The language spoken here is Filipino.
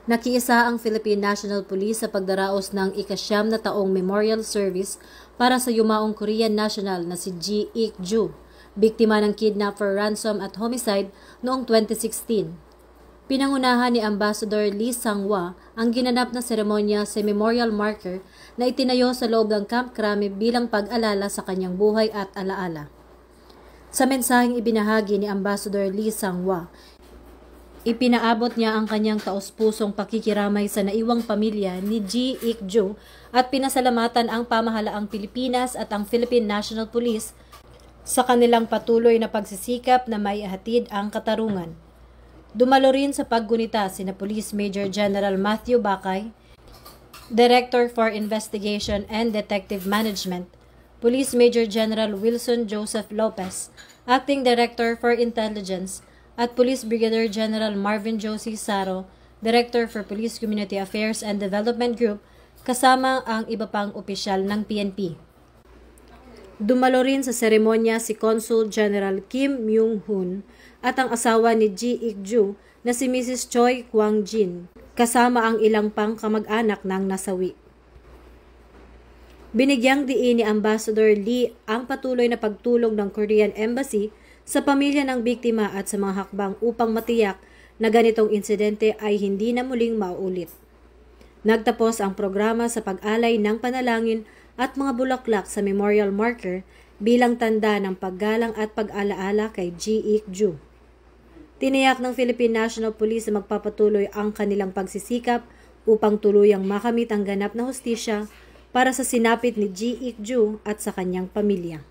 Nakiisa ang Philippine National Police sa pagdaraos ng ika-9 na taong memorial service para sa yumaong Korean national na si Ji Ik-ju, biktima ng kidnapper, ransom at homicide noong 2016. Pinangunahan ni Ambassador Lee Sang-hwa ang ginanap na seremonya sa memorial marker na itinayo sa loob ng Camp Crame bilang pag-alala sa kanyang buhay at alaala. Sa mensaheng ibinahagi ni Ambassador Lee Sang-hwa, ipinaabot niya ang kanyang taos-pusong pakikiramay sa naiwang pamilya ni Ji Ik-ju at pinasalamatan ang pamahalaang Pilipinas at ang Philippine National Police sa kanilang patuloy na pagsisikap na maihatid ang katarungan. Dumalo rin sa paggunita sina Police Major General Matthew Bakay, Director for Investigation and Detective Management, Police Major General Wilson Joseph Lopez, Acting Director for Intelligence, at Police Brigadier General Marvin Josie Saro, Director for Police Community Affairs and Development Group, kasama ang iba pang opisyal ng PNP. Dumalo rin sa seremonya si Consul General Kim Myung-hun at ang asawa ni Ji Ik-ju na si Mrs. Choi Kwang-jin, kasama ang ilang pang kamag-anak ng nasawi. Binigyang diin ni Ambassador Lee ang patuloy na pagtulong ng Korean Embassy sa pamilya ng biktima at sa mga hakbang upang matiyak na ganitong insidente ay hindi na muling mauulit. Nagtapos ang programa sa pag-alay ng panalangin at mga bulaklak sa memorial marker bilang tanda ng paggalang at pag-alaala kay Ji Ik-ju. Tiniyak ng Philippine National Police na magpapatuloy ang kanilang pagsisikap upang tuluyang makamit ang ganap na hustisya para sa sinapit ni Ji Ik-ju at sa kanyang pamilya.